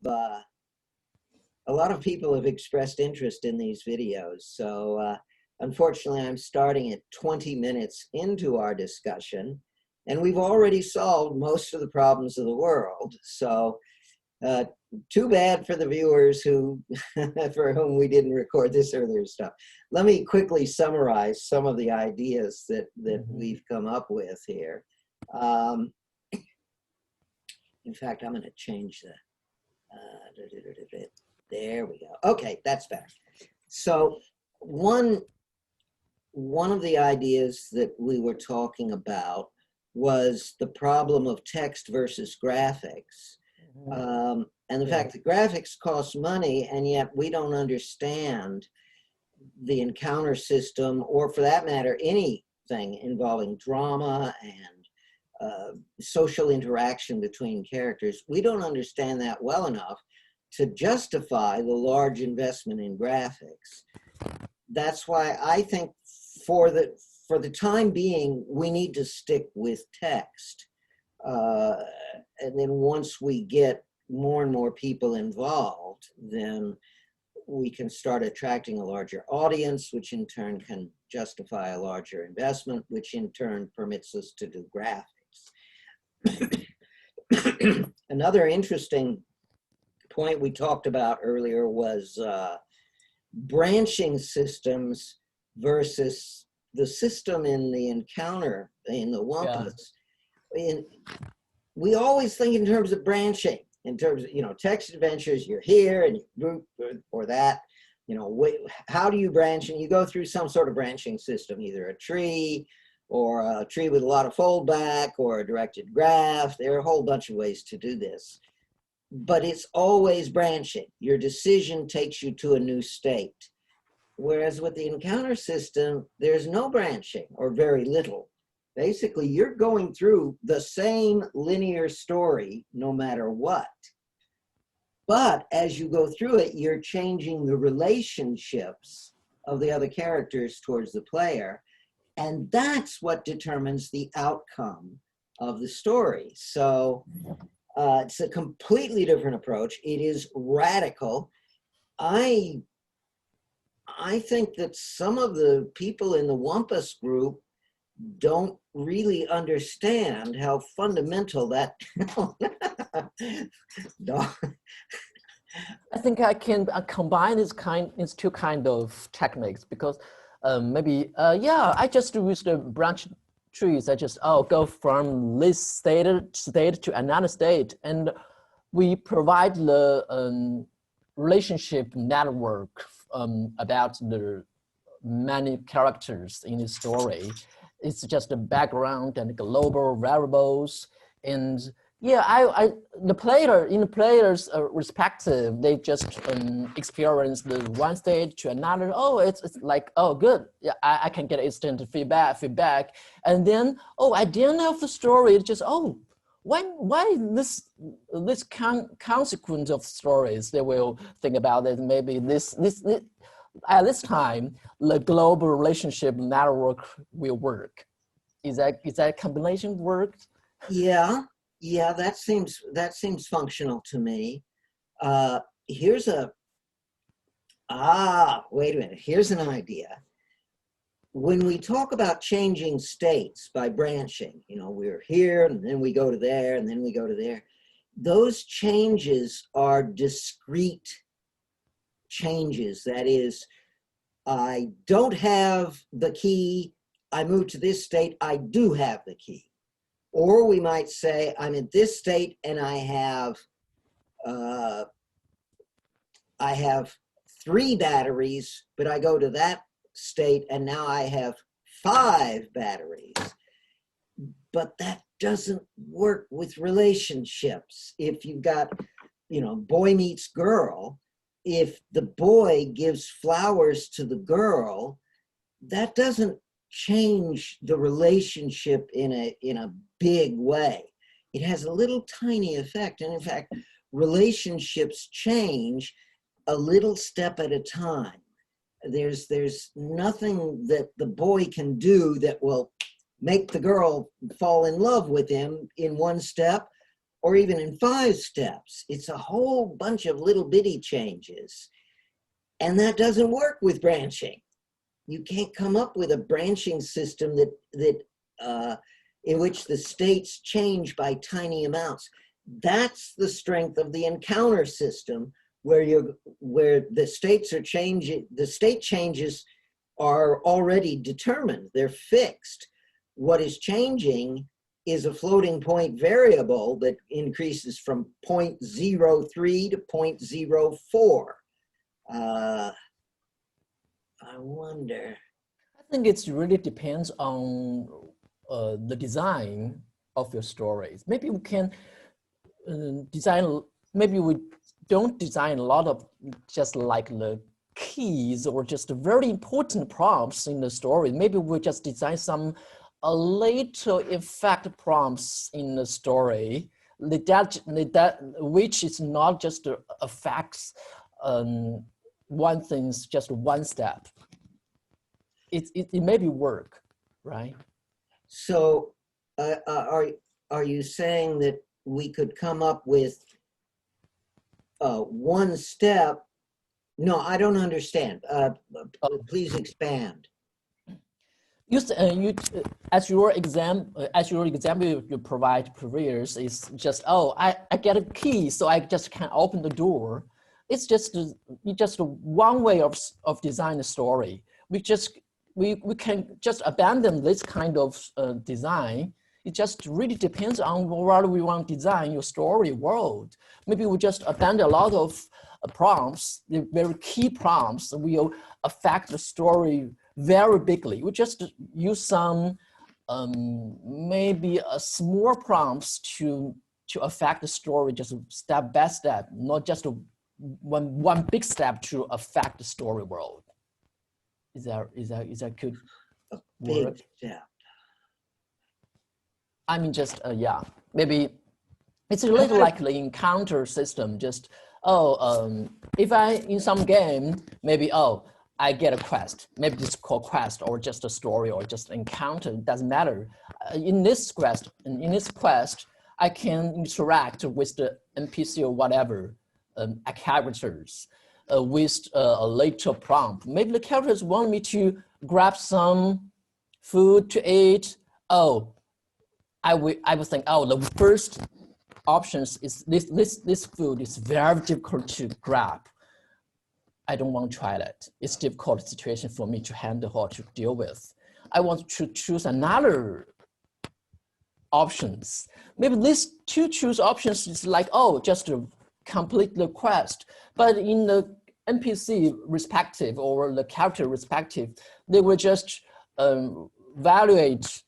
uh, a lot of people have expressed interest in these videos. So unfortunately, I'm starting at 20 minutes into our discussion, and we've already solved most of the problems of the world. So too bad for the viewers who, for whom we didn't record this earlier stuff. Let me quickly summarize some of the ideas that we've come up with here. In fact, I'm going to change the, there we go. Okay, that's better. So one of the ideas that we were talking about was the problem of text versus graphics. And the fact that graphics cost money, and yet we don't understand the encounter system, or for that matter, anything involving drama and social interaction between characters. We don't understand that well enough to justify the large investment in graphics. That's why I think for the time being, we need to stick with text. And then once we get more and more people involved, then we can start attracting a larger audience, which in turn can justify a larger investment, which in turn permits us to do graphics. Another interesting point we talked about earlier was branching systems versus the system in the encounter, in the Wumpus. We always think in terms of branching, in terms of, text adventures, you're here and you group or that, how do you branch? And you go through some sort of branching system, either a tree or a tree with a lot of foldback or a directed graph. There are a whole bunch of ways to do this, but it's always branching. Your decision takes you to a new state. Whereas with the encounter system, there's no branching or very little. Basically, you're going through the same linear story no matter what. But as you go through it, you're changing the relationships of the other characters towards the player. And that's what determines the outcome of the story. So it's a completely different approach. It is radical. I think that some of the people in the Wumpus group don't really understand how fundamental that I think I can combine these two kind of techniques, because maybe I just use the branch trees. I just go from this state to another state, and we provide the relationship network about the many characters in the story. It's just the background and global variables, and the player's perspective, they just experience the one stage to another. It's like, good, yeah, I can get instant feedback, and then at the end of the story, it's just why this consequence of stories, they will think about it. Maybe this at this time, the global relationship network will work. Is that combination worked? Yeah, that seems functional to me. Here's a wait a minute. Here's an idea. When we talk about changing states by branching, we're here and then we go to there and then we go to there. Those changes are discrete changes. That is, I don't have the key, I move to this state, I do have the key. Or we might say, I'm in this state and I have 3 batteries, but I go to that state and now I have 5 batteries. But that doesn't work with relationships. If you've got, boy meets girl, if the boy gives flowers to the girl, that doesn't change the relationship in a big way. It has a little tiny effect. And in fact, relationships change a little step at a time. There's nothing that the boy can do that will make the girl fall in love with him in one step, or even in 5 steps. It's a whole bunch of little bitty changes. And that doesn't work with branching. You can't come up with a branching system in which the states change by tiny amounts. That's the strength of the encounter system, where the states are changing, the state changes are already determined, they're fixed. What is changing is a floating point variable that increases from 0.03 to 0.04. I wonder. I think it really depends on the design of your stories. Maybe we can design, maybe we don't design a lot of just like the keys or just very important prompts in the story. Maybe we just design some a little effect prompts in the story which is not just affects one thing's just one step. It maybe work, right? So are you saying that we could come up with one step? No, I don't understand. Please expand. As your example you provide previous is just, oh, I get a key, so I just can open the door. It's just one way of design the story. We can just abandon this kind of design. It just really depends on what we want to design your story world. Maybe we just abandon a lot of prompts, the very key prompts that will affect the story very bigly. We just use some maybe a small prompts to affect the story just step by step, not just one big step to affect the story world. Is that could A work? big step. I mean, just yeah, maybe it's a little like the encounter system. Just if I in some game maybe I get a quest, maybe it's called quest or just a story or just encounter. It doesn't matter. In this quest, I can interact with the NPC or whatever characters with a later prompt. Maybe the characters want me to grab some food to eat. Oh, I would think, oh, the first options is this food is very difficult to grab. I don't want to try that. It's a difficult situation for me to handle or to deal with. I want to choose another options. Maybe these two choose options is like, oh, just to complete the quest. But in the NPC respective or the character respective, they will just evaluate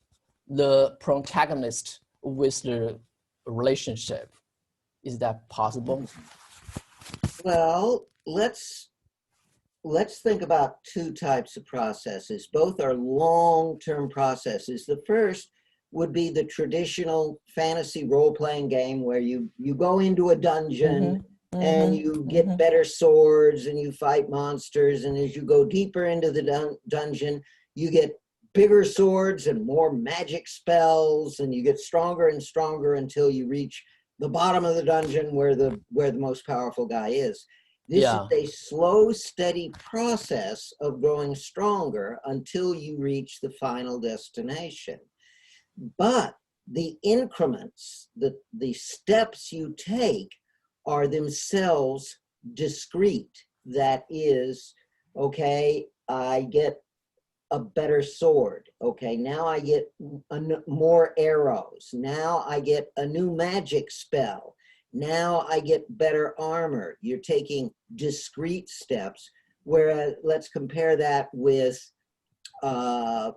the protagonist with the relationship. Is that possible? Well, let's think about 2 types of processes. Both are long-term processes. The first would be the traditional fantasy role-playing game where you go into a dungeon and you get better swords and you fight monsters, and as you go deeper into the dungeon, you get bigger swords and more magic spells, and you get stronger and stronger until you reach the bottom of the dungeon where the most powerful guy is. This is a slow, steady process of growing stronger until you reach the final destination. But the increments, the steps you take are themselves discrete. That is, okay, I get a better sword. Okay, now I get more arrows. Now I get a new magic spell. Now I get better armor. You're taking discrete steps. Whereas, let's compare that with a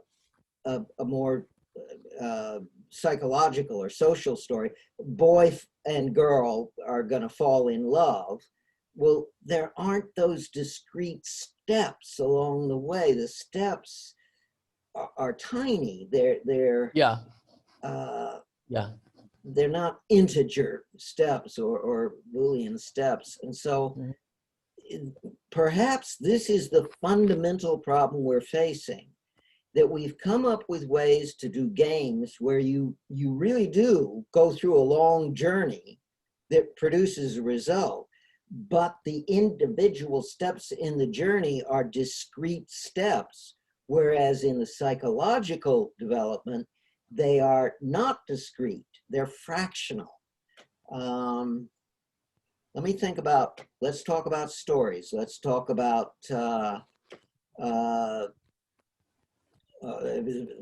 more psychological or social story. Boy and girl are going to fall in love. Well, there aren't those discrete steps along the way. The steps are tiny. They're not integer steps or Boolean steps. And so perhaps this is the fundamental problem we're facing, that we've come up with ways to do games where you really do go through a long journey that produces a result, but the individual steps in the journey are discrete steps, whereas in the psychological development, they are not discrete, they're fractional. Let me think about, let's talk about stories. Let's talk about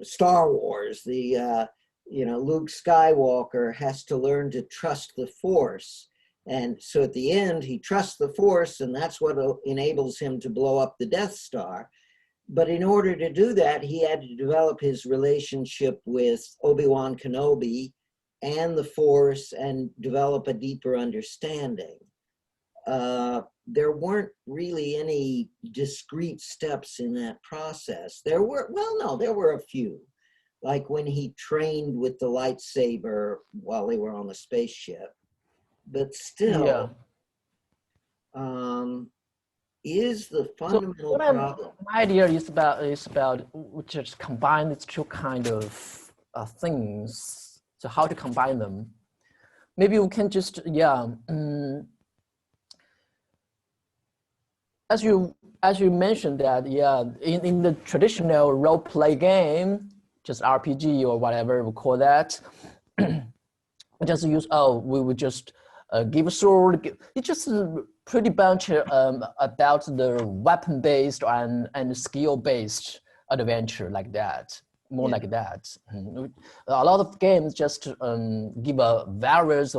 Star Wars. Luke Skywalker has to learn to trust the Force. And so at the end, he trusts the Force, and that's what enables him to blow up the Death Star. But in order to do that, he had to develop his relationship with Obi-Wan Kenobi and the Force and develop a deeper understanding. There weren't really any discrete steps in that process. There were a few, like when he trained with the lightsaber while they were on the spaceship. But still, is the fundamental problem. My idea is about just combine these two kind of things. So how to combine them? Maybe we can just as you mentioned that in the traditional role play game, just RPG or whatever we call that, just use we would just give a sword. It's just pretty bunch about the weapon based and skill based adventure like that. More like that. A lot of games just give a various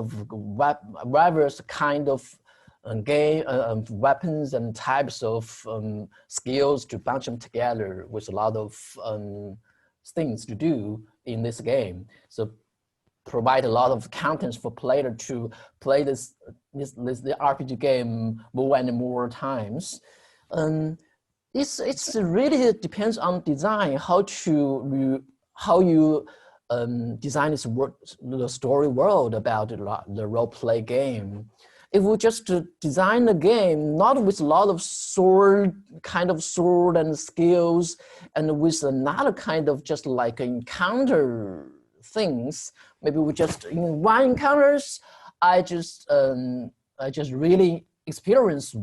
kind of game weapons and types of skills to bunch them together with a lot of things to do in this game. So provide a lot of contents for player to play the RPG game more and more times. It's really depends on design, how you design the story world about the role play game. If we just design the game not with a lot of sword and skills, and with another kind of just like encounter things, maybe we just in one encounters, I just really experience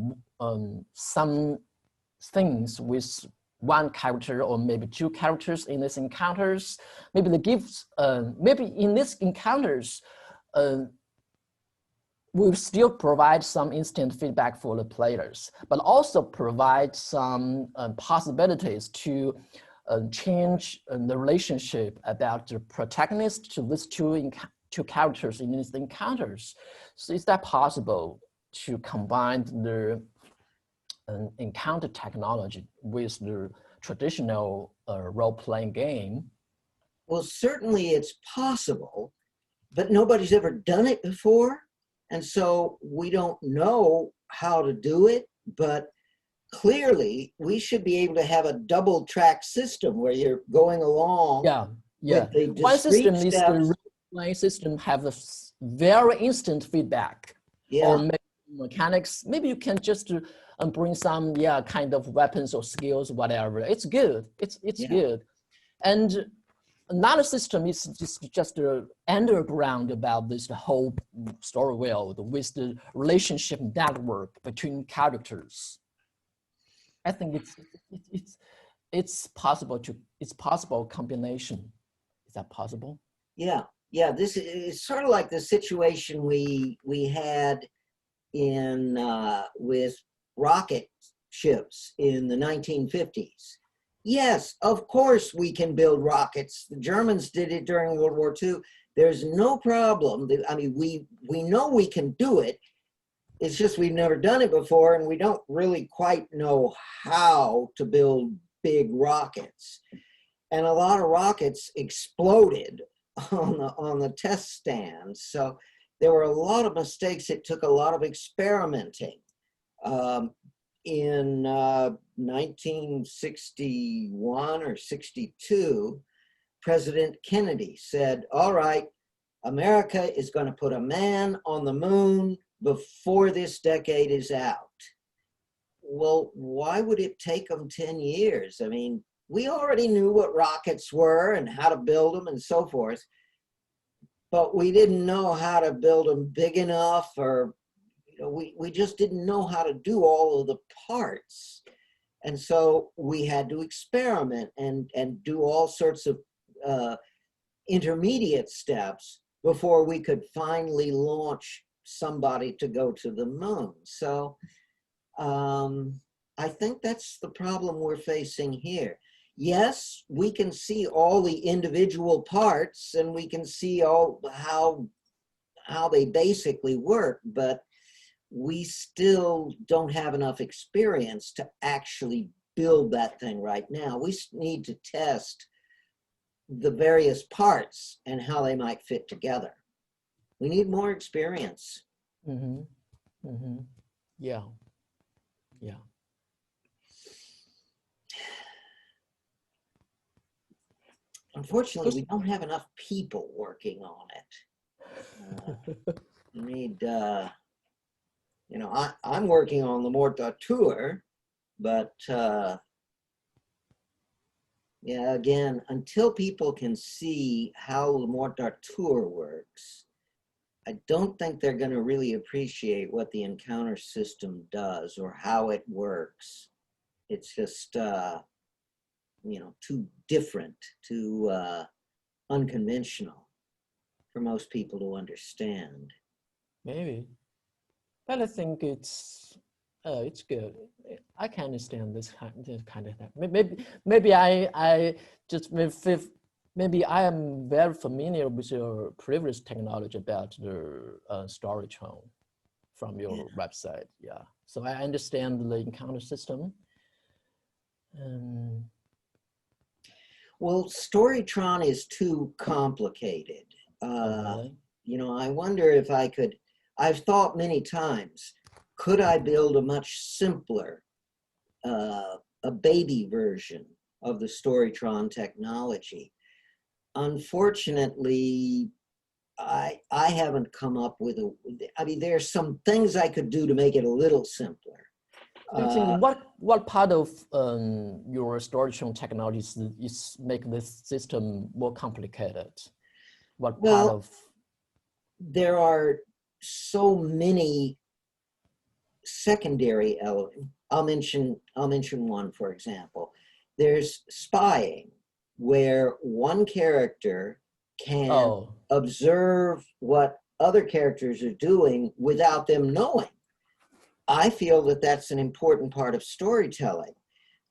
some things with one character or maybe two characters in these encounters. Maybe the gifts, maybe in these encounters, we still provide some instant feedback for the players, but also provide some possibilities to change the relationship about the protagonist to these two characters in these encounters. So is that possible to combine the encounter technology with the traditional role-playing game? Well, certainly it's possible, but nobody's ever done it before. And so we don't know how to do it, but clearly we should be able to have a double track system where you're going along. With the one system steps. is the role-playing system have a very instant feedback. Or maybe mechanics. Maybe you can just bring some kind of weapons or skills, whatever. It's good. It's good. And another system is just the underground about this whole story world with the relationship network between characters. I think it's possible combination. Is that possible? Yeah. This is sort of like the situation we had in with rocket ships in the 1950s. Yes, of course we can build rockets. The Germans did it during World War II. There's no problem. I mean, we know we can do it. It's just we've never done it before, and we don't really quite know how to build big rockets. And a lot of rockets exploded on the test stands. So there were a lot of mistakes. It took a lot of experimenting. In 1961 or 62, President Kennedy said, all right, America is going to put a man on the moon before this decade is out. Well, why would it take them 10 years? I mean, we already knew what rockets were and how to build them and so forth, but we didn't know how to build them big enough, or we just didn't know how to do all of the parts. And so we had to experiment and do all sorts of intermediate steps before we could finally launch somebody to go to the moon. So I think that's the problem we're facing here. Yes, we can see all the individual parts and we can see all how they basically work, but we still don't have enough experience to actually build that thing right now. We need to test the various parts and how they might fit together. We need more experience. Mm-hmm. Mm-hmm. Yeah. Yeah. Unfortunately, we don't have enough people working on it. We need, I'm working on the Mortatur, but yeah, again, until people can see how the Mortatur works, I don't think they're going to really appreciate what the encounter system does or how it works. It's just, too different, too unconventional for most people to understand. Maybe, but I think it's good. I can understand this kind of thing. Maybe I just maybe I am very familiar with your previous technology about the Storytron from your website. Yeah, so I understand the encounter system. Well, Storytron is too complicated. Really? I wonder if I could, I've thought many times, could I build a much simpler, a baby version of the Storytron technology? Unfortunately, I haven't come up with there's some things I could do to make it a little simpler. Do you think what part of your Storytron technologies is make this system more complicated? What part of? There are so many secondary elements. I'll mention one, for example. There's spying, where one character can observe what other characters are doing without them knowing. I feel that that's an important part of storytelling,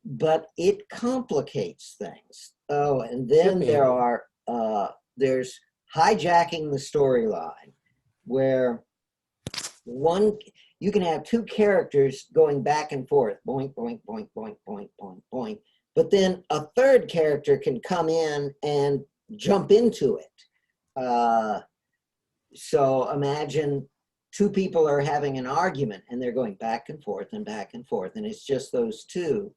but it complicates things. Oh, and then there's hijacking the storyline, where you can have two characters going back and forth, boink, boink, boink, boink, boink, boink, boink, but then a third character can come in and jump into it. So imagine two people are having an argument and they're going back and forth and back and forth, and it's just those two.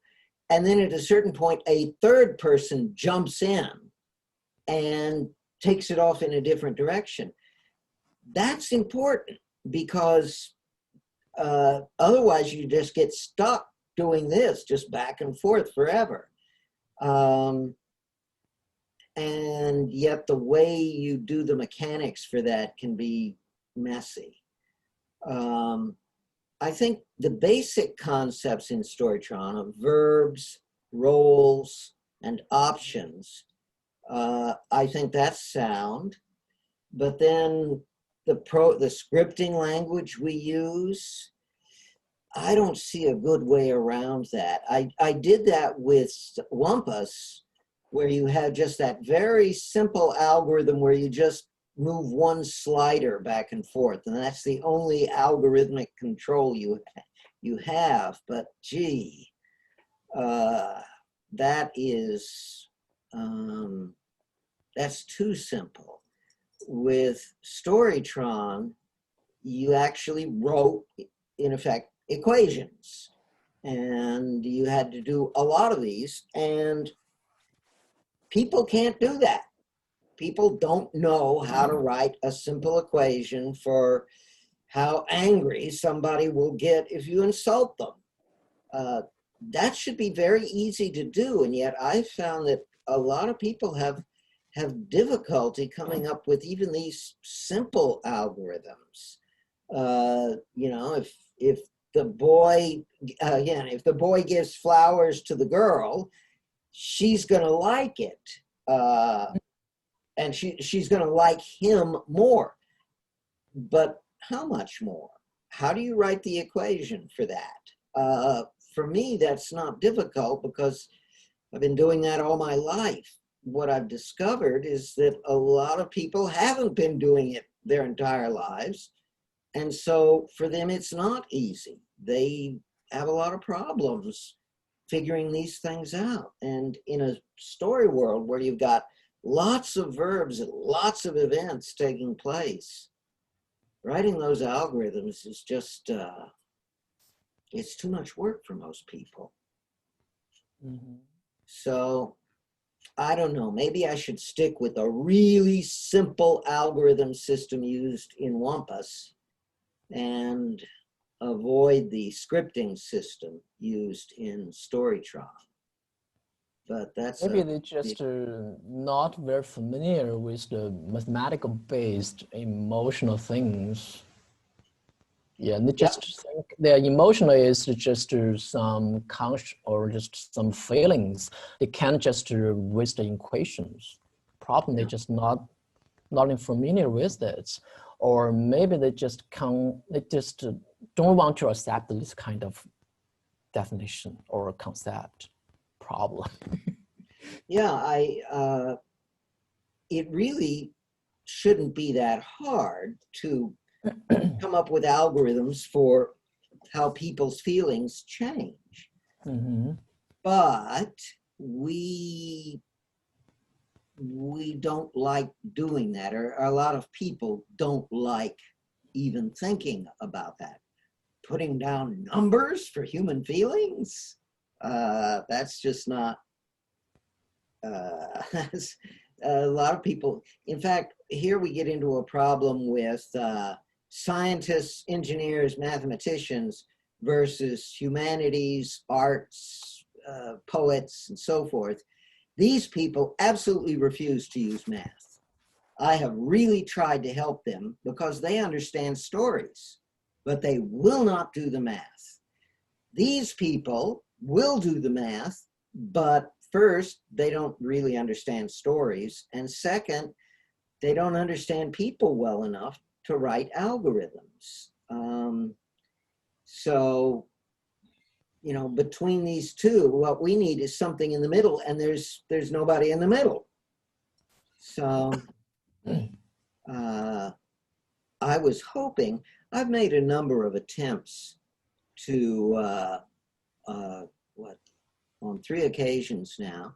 And then at a certain point, a third person jumps in and takes it off in a different direction. That's important, because otherwise you just get stuck doing this, just back and forth forever. And yet the way you do the mechanics for that can be messy. I think the basic concepts in Storytron of verbs, roles, and options, I think that's sound. But then the scripting language we use, I don't see a good way around that. I did that with Wumpus, where you have just that very simple algorithm where you just move one slider back and forth, and that's the only algorithmic control you have. But gee, that's too simple. With Storytron, you actually wrote, in effect, equations, and you had to do a lot of these, and people can't do that. People don't know how to write a simple equation for how angry somebody will get if you insult them. that should be very easy to do. And yet I found that a lot of people have difficulty coming up with even these simple algorithms. You know, if the boy, again, if the boy gives flowers to the girl, she's going to like it. And she's going to like him more. But how much more? How do you write the equation for that? For me, that's not difficult because I've been doing that all my life. What I've discovered is that a lot of people haven't been doing it their entire lives. And so for them, it's not easy. They have a lot of problems figuring these things out. And in a story world where you've got lots of verbs and lots of events taking place, writing those algorithms is just, it's too much work for most people. Mm-hmm. So I don't know, maybe I should stick with a really simple algorithm system used in Wumpus and avoid the scripting system used in Storytron. But that's maybe they just not very familiar with the mathematical based emotional things. Yeah, and they just think their emotional is just some conscious or just some feelings. They can't just with the equations. Problem they just not familiar with it, or maybe they just don't want to accept this kind of definition or concept problem. Yeah, it really shouldn't be that hard to come up with algorithms for how people's feelings change. Mm-hmm. But we don't like doing that, or a lot of people don't like even thinking about that. Putting down numbers for human feelings, that's just not, a lot of people. In fact, here we get into a problem with scientists, engineers, mathematicians versus humanities, arts, poets, and so forth. These people absolutely refuse to use math. I have really tried to help them because they understand stories, but they will not do the math. These people will do the math, but first, they don't really understand stories. And second, they don't understand people well enough to write algorithms. So, you know, between these two, what we need is something in the middle, and there's nobody in the middle. So I was hoping, I've made a number of attempts to, on 3 occasions now,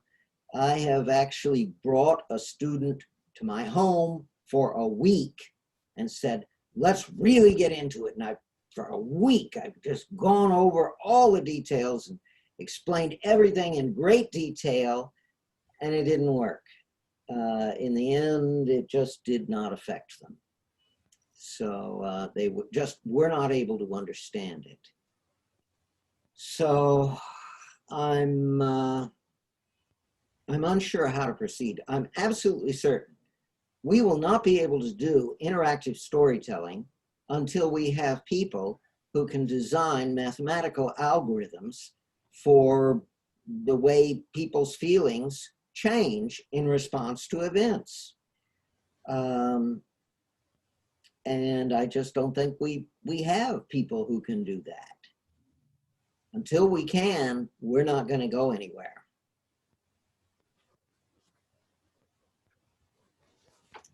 I have actually brought a student to my home for a week and said, let's really get into it. And for a week, I've just gone over all the details and explained everything in great detail, and it didn't work. In the end, it just did not affect them. So they were not able to understand it. So I'm unsure how to proceed. I'm absolutely certain we will not be able to do interactive storytelling until we have people who can design mathematical algorithms for the way people's feelings change in response to events. And I just don't think we have people who can do that. Until we can, we're not going to go anywhere.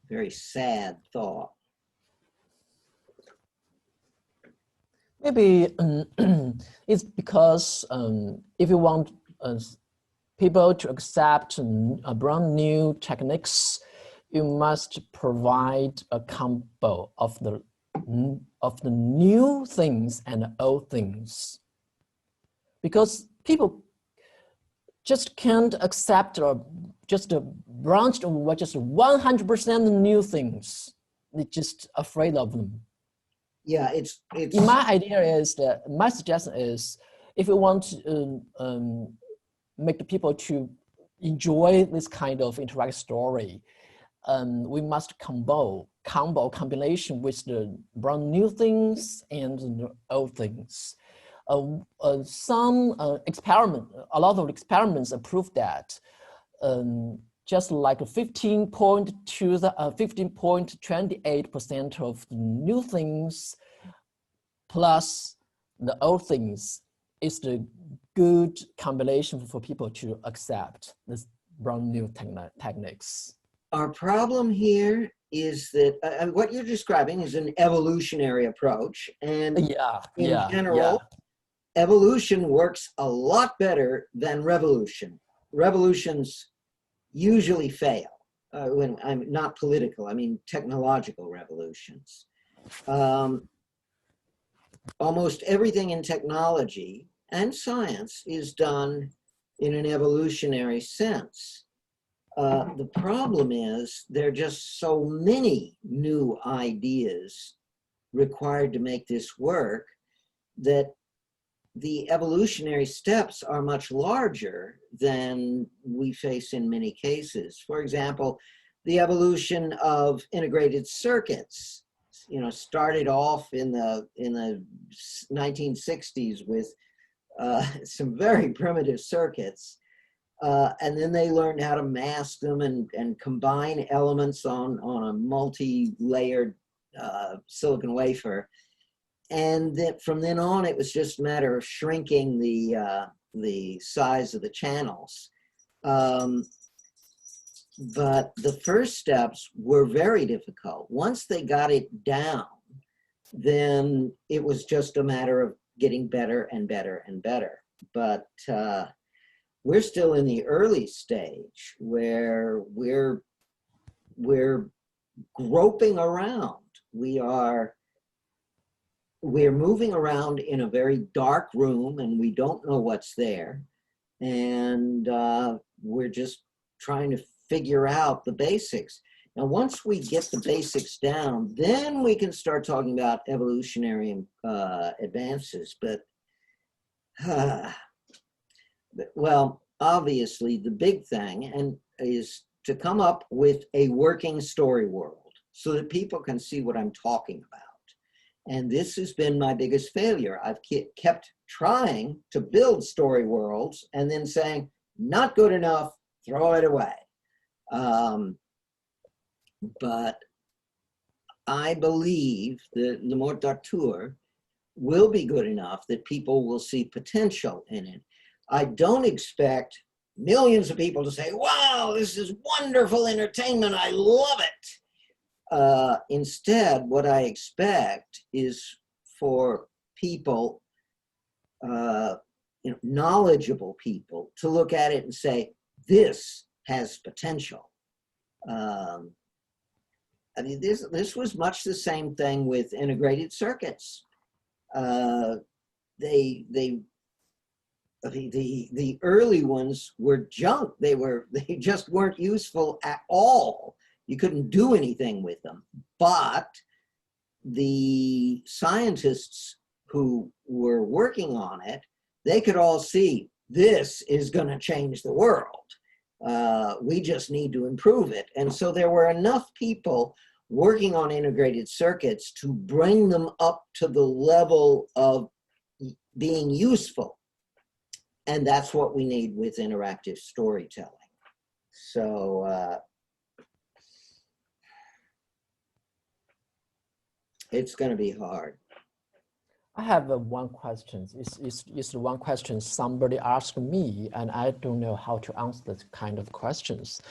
Very sad thought. Maybe it's because if you want people to accept brand new techniques, you must provide a combo of the new things and the old things. Because people just can't accept or just a branch of just 100% new things. They're just afraid of them. Yeah, it's My idea is that my suggestion is if you want to make the people to enjoy this kind of interactive story, we must combination with the brand new things and the old things. A lot of experiments prove that just like 15.28% of the new things plus the old things is the good combination for people to accept this brand new techniques. Our problem here is that what you're describing is an evolutionary approach, and in general, evolution works a lot better than revolution. Revolutions usually fail. When I'm not political, I mean technological revolutions. Almost everything in technology and science is done in an evolutionary sense. The problem is there are just so many new ideas required to make this work that the evolutionary steps are much larger than we face in many cases. For example, the evolution of integrated circuits, started off in the 1960s with some very primitive circuits. And then they learned how to mask them and combine elements on a multi-layered silicon wafer. And that from then on, it was just a matter of shrinking the size of the channels. But the first steps were very difficult. Once they got it down, then it was just a matter of getting better and better and better. But we're still in the early stage where we're groping around. We're moving around in a very dark room and we don't know what's there. And we're just trying to figure out the basics. Now, once we get the basics down, then we can start talking about evolutionary advances. But, well, obviously the big thing is to come up with a working story world so that people can see what I'm talking about. And this has been my biggest failure. I've kept trying to build story worlds and then saying, not good enough, throw it away. But I believe that Le Mort d'Arthur will be good enough that people will see potential in it. I don't expect millions of people to say, wow, this is wonderful entertainment, I love it. Instead, what I expect is for people, knowledgeable people, to look at it and say, this has potential. I mean, this was much the same thing with integrated circuits. The early ones were junk. They just weren't useful at all. You couldn't do anything with them. But the scientists who were working on it, they could all see this is going to change the world. We just need to improve it. And so there were enough people working on integrated circuits to bring them up to the level of being useful. And that's what we need with interactive storytelling. So it's going to be hard. I have one question. It's one question somebody asked me, and I don't know how to answer this kind of questions.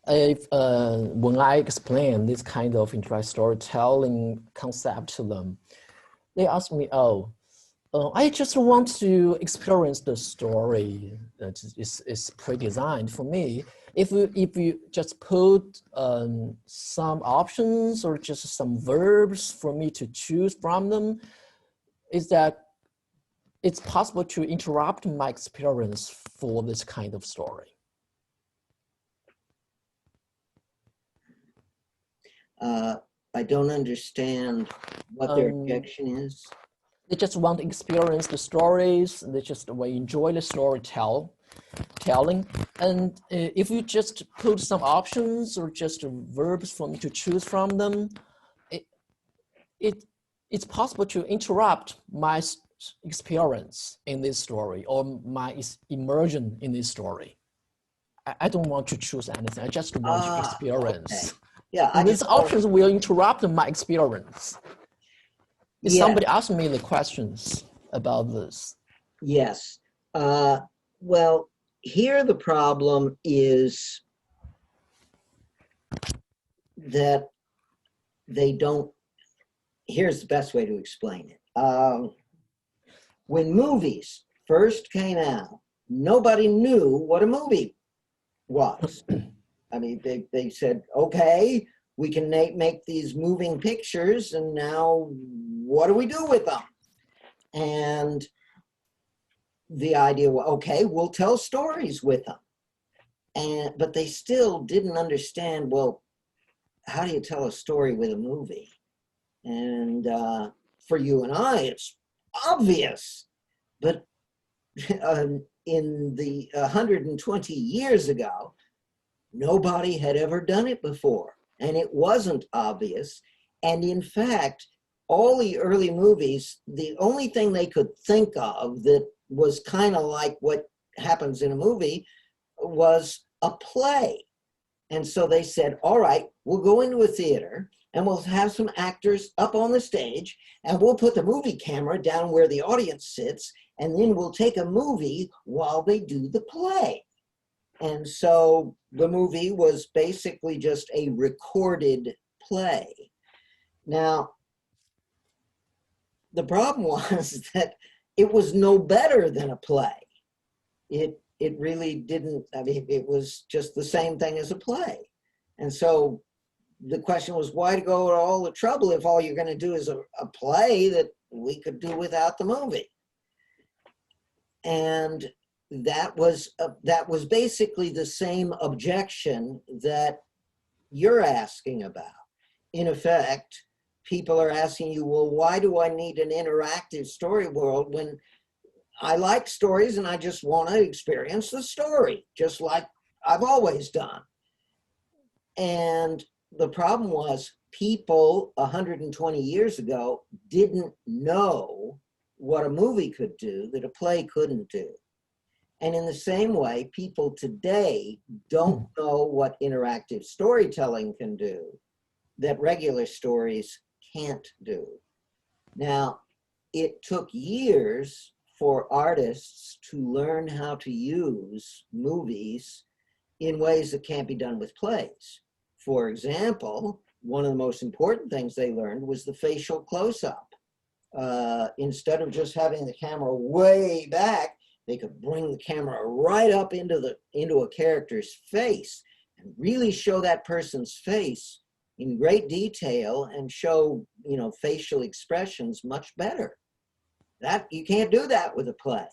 When I explain this kind of interactive storytelling concept to them, they ask me, I just want to experience the story that is pre-designed for me. If you just put some options or just some verbs for me to choose from them, is that it's possible to interrupt my experience for this kind of story. I don't understand what their objection is. They just want to experience the stories. They just will enjoy the storytelling. And if you just put some options or just verbs for me to choose from them, it's possible to interrupt my experience in this story or my immersion in this story. I don't want to choose anything. I just want to experience. Okay. Yeah, And these options will interrupt my experience. Yeah. Somebody asked me the questions about this. Yes. Well, here the problem is that they don't, here's the best way to explain it. When movies first came out, nobody knew what a movie was. I mean, they said, okay, we can make these moving pictures, and now what do we do with them? And the idea was, okay, we'll tell stories with them. But they still didn't understand, well, how do you tell a story with a movie? And for you and I, it's obvious. But in the 120 years ago, nobody had ever done it before. And it wasn't obvious. And in fact, all the early movies, the only thing they could think of that was kind of like what happens in a movie was a play. And so they said, all right, we'll go into a theater and we'll have some actors up on the stage and we'll put the movie camera down where the audience sits, and then we'll take a movie while they do the play. And so the movie was basically just a recorded play. Now, the problem was that it was no better than a play. It really didn't, I mean, it was just the same thing as a play. And so the question was, why to go to all the trouble if all you're going to do is a play that we could do without the movie? And that was basically the same objection that you're asking about. In effect, people are asking you, well, why do I need an interactive story world when I like stories and I just want to experience the story, just like I've always done? And the problem was people 120 years ago didn't know what a movie could do that a play couldn't do. And in the same way, people today don't know what interactive storytelling can do that regular stories can't do. Now, it took years for artists to learn how to use movies in ways that can't be done with plays. For example, one of the most important things they learned was the facial close-up. Instead of just having the camera way back, they could bring the camera right up into a character's face and really show that person's face in great detail and show, you know, facial expressions much better. That you can't do that with a play.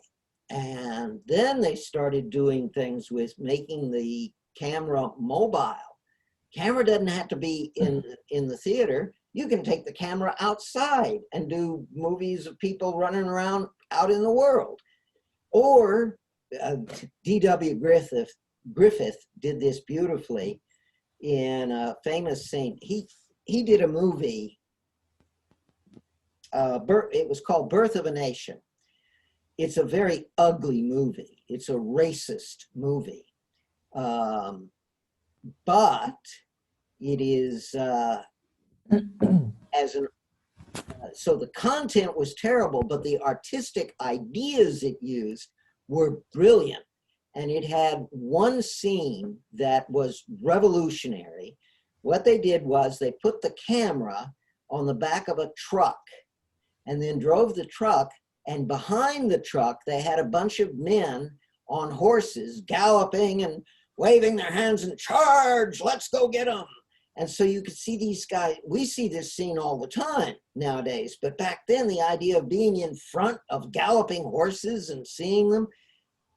And then they started doing things with making the camera mobile. Camera doesn't have to be in the theater. You can take the camera outside and do movies of people running around out in the world. Or D.W. Griffith did this beautifully in a famous scene. He did a movie, it was called Birth of a Nation. It's a very ugly movie. It's a racist movie. But it is so the content was terrible, but the artistic ideas it used were brilliant. And it had one scene that was revolutionary. What they did was they put the camera on the back of a truck and then drove the truck, and behind the truck they had a bunch of men on horses galloping and waving their hands and charge, let's go get them. And so you could see these guys, we see this scene all the time nowadays, but back then the idea of being in front of galloping horses and seeing them,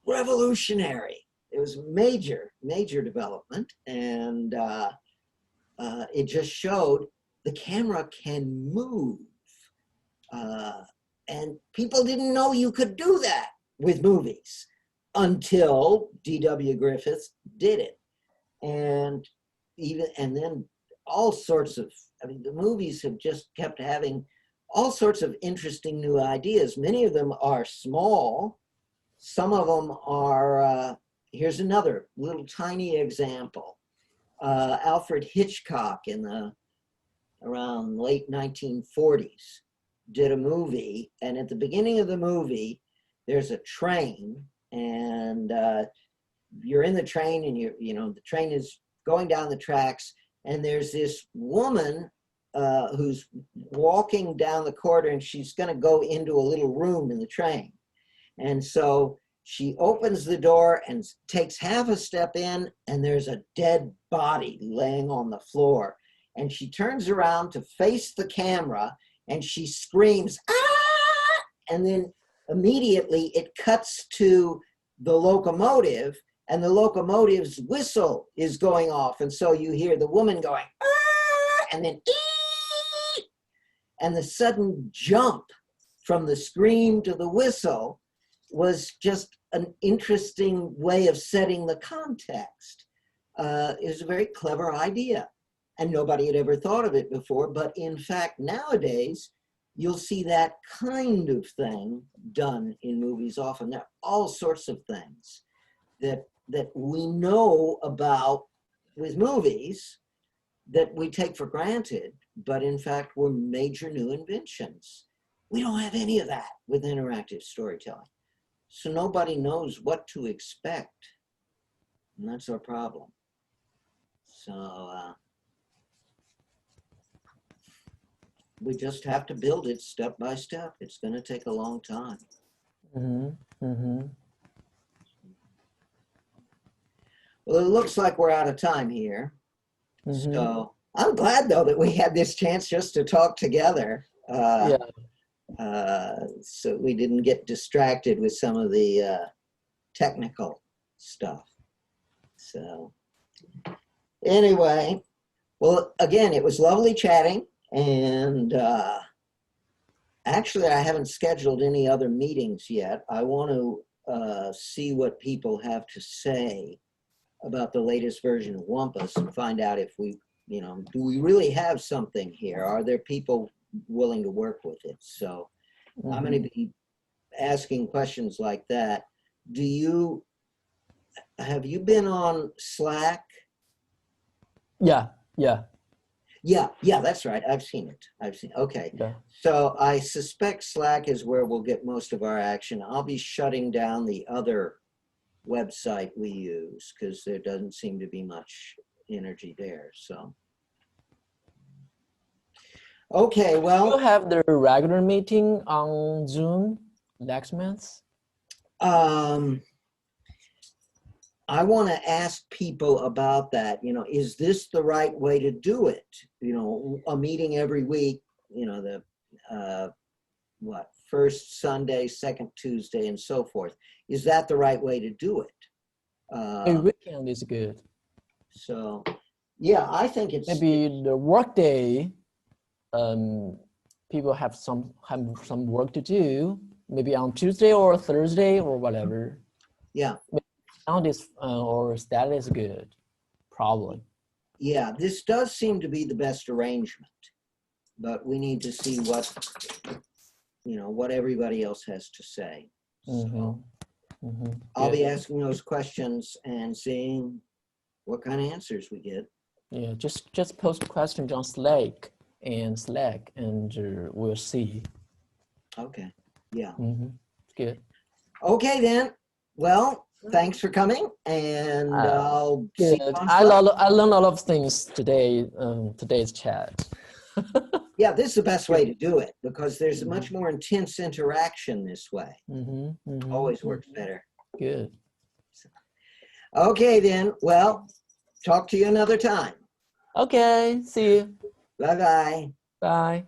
revolutionary. It was major, major development. And it just showed the camera can move. And people didn't know you could do that with movies until D.W. Griffith did it. And then all sorts of, I mean, the movies have just kept having all sorts of interesting new ideas. Many of them are small. Some of them are, here's another little tiny example. Alfred Hitchcock in the around late 1940s did a movie, and at the beginning of the movie there's a train, and you're in the train, and the train is going down the tracks, and there's this woman who's walking down the corridor, and she's going to go into a little room in the train. And so she opens the door and takes half a step in, and there's a dead body laying on the floor. And she turns around to face the camera, and she screams, "Ah!" And then immediately it cuts to the locomotive, and the locomotive's whistle is going off. And so you hear the woman going, "Ah!" and then, "Ee!" And the sudden jump from the scream to the whistle was just an interesting way of setting the context. It was a very clever idea, and nobody had ever thought of it before. But in fact, nowadays, you'll see that kind of thing done in movies often. There are all sorts of things that we know about with movies that we take for granted, but in fact were major new inventions. We don't have any of that with interactive storytelling. So nobody knows what to expect, and that's our problem. So we just have to build it step by step. It's going to take a long time. Mm-hmm. Mm-hmm. Well, it looks like we're out of time here. Mm-hmm. So I'm glad, though, that we had this chance just to talk together. Yeah. So we didn't get distracted with some of the technical stuff. So anyway, well, again, it was lovely chatting. And actually, I haven't scheduled any other meetings yet. I want to see what people have to say about the latest version of Wumpus and find out if we, do we really have something here? Are there people willing to work with it? So I'm going to be asking questions like that. Have you been on Slack? Yeah. Yeah, that's right. I've seen it. Okay. Yeah. So I suspect Slack is where we'll get most of our action. I'll be shutting down the other website we use because there doesn't seem to be much energy there. So, okay, well. We'll have the regular meeting on Zoom next month. I want to ask people about that. Is this the right way to do it? A meeting every week, first Sunday, second Tuesday, and so forth. Is that the right way to do it? A weekend is good. So, yeah, I think it's... Maybe the work day, people have some work to do, maybe on Tuesday or Thursday or whatever. Yeah. Sound is or status is good, probably. Yeah, this does seem to be the best arrangement, but we need to see what everybody else has to say. So I'll be asking those questions and seeing what kind of answers we get. Yeah, just post questions on Slack, and we'll see. Okay. Yeah. Good. Okay then. Well, thanks for coming, and I'll see you on I learned a lot of things today. Today's chat. Yeah, this is the best way to do it because there's a much more intense interaction this way. Always works better. Good. Okay then. Well, talk to you another time. Okay. See you. Bye-bye. Bye.